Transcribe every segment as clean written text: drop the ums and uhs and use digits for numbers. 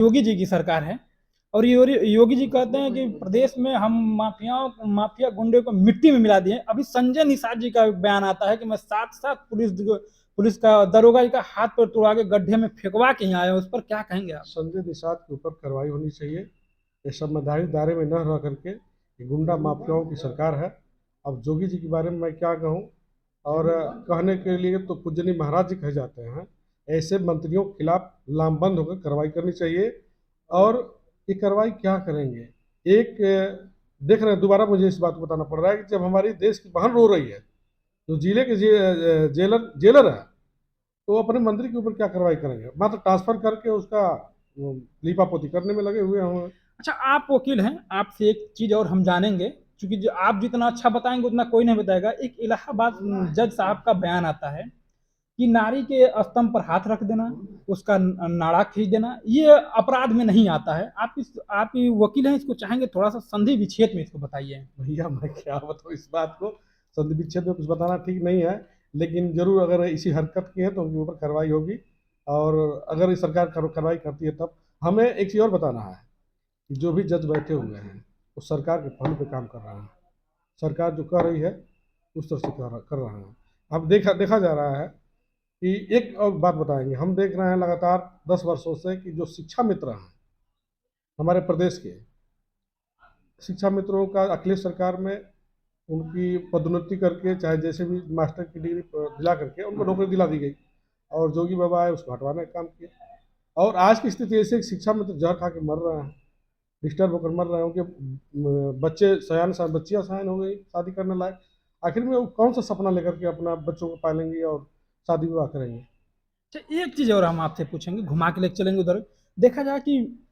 योगी जी की सरकार है। और योगी जी कहते हैं कि प्रदेश में हम माफिया गुंडे को मिट्टी में मिला दिए। अभी संजय निषाद जी का बयान आता है कि मैं साथ साथ पुलिस का दरोगा जी का हाथ पर तोड़ा के गड्ढे में फेंकवा के यहाँ आया। उस पर क्या कहेंगे आप? संजय निषाद के ऊपर कार्रवाई होनी चाहिए। ये संवैधानिक दायरे में न रह करके ये गुंडा माफियाओं की सरकार है। अब जोगी जी के बारे में मैं क्या कहूँ, और कहने के लिए तो पूजनीय महाराज जी कहे जाते हैं। ऐसे मंत्रियों के खिलाफ लामबंद होकर कार्रवाई करनी चाहिए। और ये कार्रवाई क्या करेंगे? एक देख रहे हैं, दोबारा मुझे इस बात को बताना पड़ रहा है कि जब हमारी देश की बहन रो रही है, जो जिले के जेलर जेलर है, तो वो अपने मंत्री के ऊपर क्या कार्रवाई करेंगे? मात्र ट्रांसफर करके उसका लीपापोती करने में लगे हुए होंगे। अच्छा, आप वकील हैं, आपसे एक चीज और हम जानेंगे, क्योंकि जो आप जितना अच्छा बताएंगे उतना कोई नहीं बताएगा। एक इलाहाबाद जज साहब का बयान आता है कि नारी के स्तंभ पर हाथ रख देना, उसका नाड़ा खींच देना, ये अपराध में नहीं आता है। आप ही वकील हैं, इसको चाहेंगे थोड़ा सा संधि विच्छेद में इसको बताइए। भैया मैं क्या बताऊँ इस बात को, संधि विच्छेद में कुछ बताना ठीक नहीं है। लेकिन जरूर अगर इसी हरकत की है तो उनके ऊपर कार्रवाई होगी। और अगर इस सरकार कार्रवाई करती है तब हमें एक चीज़ और बताना है कि जो भी जज बैठे हुए हैं वो सरकार के फंड पे काम कर रहे हैं। सरकार जो कर रही है उस तरह से कर रहे हैं। अब देखा देखा जा रहा है कि एक और बात बताएंगे, हम देख रहे हैं लगातार 10 वर्षों से कि जो शिक्षा मित्र हैं हमारे प्रदेश के, शिक्षा मित्रों का अखिलेश सरकार में उनकी पदोन्नति करके, चाहे जैसे भी मास्टर की डिग्री दिला करके उनको नौकरी दिला दी गई। और जोगी बाबा है उसको हटवाने का काम किया। और आज की स्थिति ऐसे शिक्षा मित्र जहर खा के मर रहे हैं, डिस्टर्ब होकर मर रहे हैं। उनके बच्चे सयान बच्चियाँ सयान हो गई, शादी करने लायक। आखिर में वो कौन सा सपना लेकर के अपना बच्चों को पालेंगे और शादी विवाह करेंगे? अच्छा, एक चीज और हम आपसे पूछेंगे, घुमा के लेके चलेंगे उधर। देखा जाए कि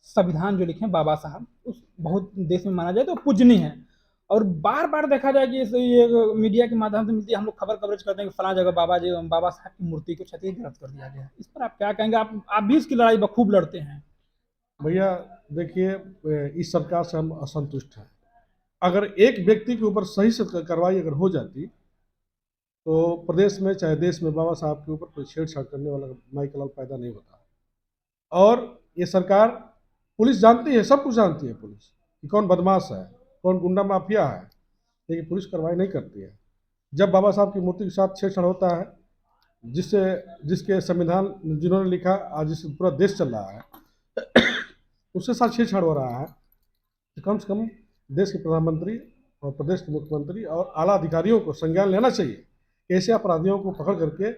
संविधान जो लिखे हैं बाबा साहब, उस बहुत देश में माना जाए तो पूजनीय है। और बार बार देखा जाए कि ये मीडिया के माध्यम से मिलती है, हम लोग खबर कवरेज करते हैं कि फला जगह बाबा साहब की मूर्ति को क्षतिग्रस्त कर दिया गया है। इस पर आप क्या कहेंगे? आप भी इसकी लड़ाई बखूब लड़ते हैं। भैया देखिए, इस सरकार से हम असंतुष्ट हैं। अगर एक व्यक्ति के ऊपर सही से कार्रवाई अगर हो जाती तो प्रदेश में चाहे देश में बाबा साहब के ऊपर कोई छेड़छाड़ करने वाला माइकल पैदा नहीं होता। और ये सरकार, पुलिस जानती है, सब कुछ जानती है पुलिस कि कौन बदमाश है, कौन गुंडा माफिया है, लेकिन पुलिस कार्रवाई नहीं करती है। जब बाबा साहब की मूर्ति के साथ छेड़छाड़ होता है, जिससे जिसके संविधान जिन्होंने लिखा आज जिससे पूरा देश चल रहा है, उसके साथ छेड़छाड़ हो रहा है, तो कम से कम देश के प्रधानमंत्री और प्रदेश के मुख्यमंत्री और आला अधिकारियों को संज्ञान लेना चाहिए कि ऐसे अपराधियों को पकड़ करके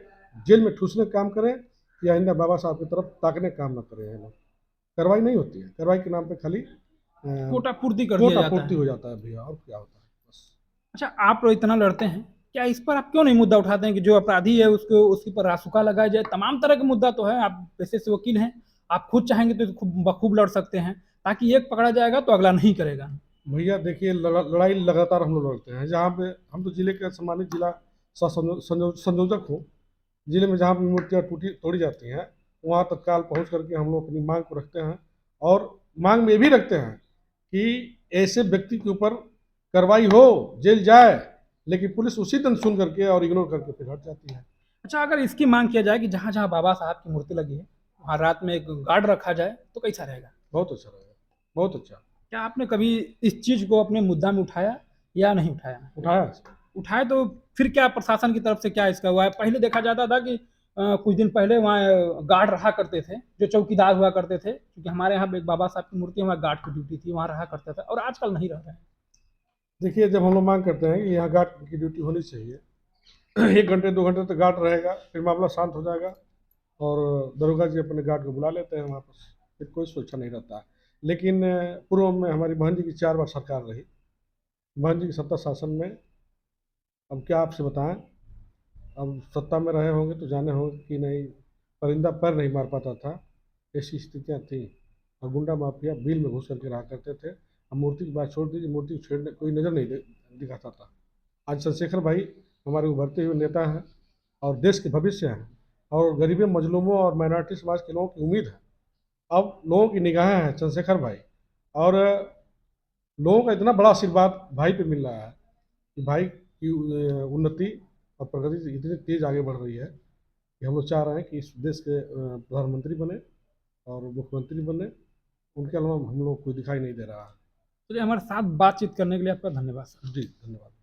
जेल में ठूसने का काम करें, या आइंदा बाबा साहब की तरफ ताकने का काम न करें। ये लोग कार्रवाई नहीं होती है, कार्रवाई के नाम पे खाली कोटा पूर्ति कर दिया कोटा जाता पूर्ति है। हो जाता है भैया, और क्या होता है बस। अच्छा, आप लोग इतना लड़ते हैं, क्या इस पर आप क्यों नहीं मुद्दा उठाते हैं कि जो अपराधी है उसको उसके पर रासुका लगाया जाए? तमाम तरह के मुद्दा तो है, आप पेशे से वकील हैं, आप खुद चाहेंगे तो खूब बखूब लड़ सकते हैं, ताकि एक पकड़ा जाएगा तो अगला नहीं करेगा। भैया देखिए, लड़ाई लगातार हम लोग लड़ते हैं। जहाँ पे हम तो जिले के सम्मानित जिला संयोजक हूँ, जिले में जहाँ भी मूर्तियाँ टूटी तोड़ी जाती हैं वहाँ तत्काल पहुँच करके हम लोग अपनी मांग को रखते हैं। और मांग में ये भी रखते हैं कि ऐसे व्यक्ति के ऊपर कार्रवाई हो, जेल जाए, लेकिन पुलिस उसी दिन सुन करके और इग्नोर करके फिर हट जाती है। अच्छा, अगर इसकी मांग किया जाए कि जहाँ जहाँ बाबा साहब की मूर्ति लगी है वहाँ रात में एक गार्ड रखा जाए तो कैसा रहेगा? बहुत अच्छा रहेगा, बहुत अच्छा। क्या आपने कभी इस चीज को अपने मुद्दा में उठाया या नहीं उठाया? उठाया। उठाए तो फिर क्या प्रशासन की तरफ से क्या इसका हुआ है? पहले देखा जाता था कि कुछ दिन पहले वहाँ गार्ड रहा करते थे, जो चौकीदार हुआ करते थे, क्योंकि हमारे यहाँ एक बाबा साहब की मूर्ति है, वहाँ गार्ड की ड्यूटी थी, वहाँ रहा करता था, और आजकल नहीं रह रहे हैं। देखिए, जब हम लोग मांग करते हैं कि यहाँ गार्ड की ड्यूटी होनी चाहिए, 1 घंटे 2 घंटे तक गार्ड रहेगा, फिर मामला शांत हो जाएगा और दरोगा जी अपने गार्ड को बुला लेते हैं वापस, फिर कोई सुरक्षा नहीं रहता है। लेकिन पूर्व में हमारी बहन जी की 4 बार सरकार रही, बहन जी की सत्ता शासन में, अब क्या आपसे बताएं, अब सत्ता में रहे होंगे तो जाने होंगे कि नहीं, परिंदा पैर नहीं मार पाता था, ऐसी स्थितियाँ थी। और गुंडा माफिया बिल में घुस करके रहा करते थे। अब मूर्ति की बात छोड़ दीजिए, मूर्ति को छेड़ने कोई नज़र नहीं दिखाता था। आज चंद्रशेखर भाई हमारे उभरते हुए नेता हैं और देश के भविष्य हैं, और गरीबों मजलूमों और माइनॉरिटी समाज के लोगों की उम्मीद है। अब लोगों की निगाहें हैं चंद्रशेखर भाई, और लोगों का इतना बड़ा आशीर्वाद भाई पे मिल रहा है कि भाई की उन्नति और प्रगति इतनी तेज आगे बढ़ रही है कि हम लोग चाह रहे हैं कि इस देश के प्रधानमंत्री बने और मुख्यमंत्री बने, उनके अलावा हम लोग कोई दिखाई नहीं दे रहा। चलिए, हमारे साथ बातचीत करने के लिए आपका धन्यवाद सर। जी, धन्यवाद।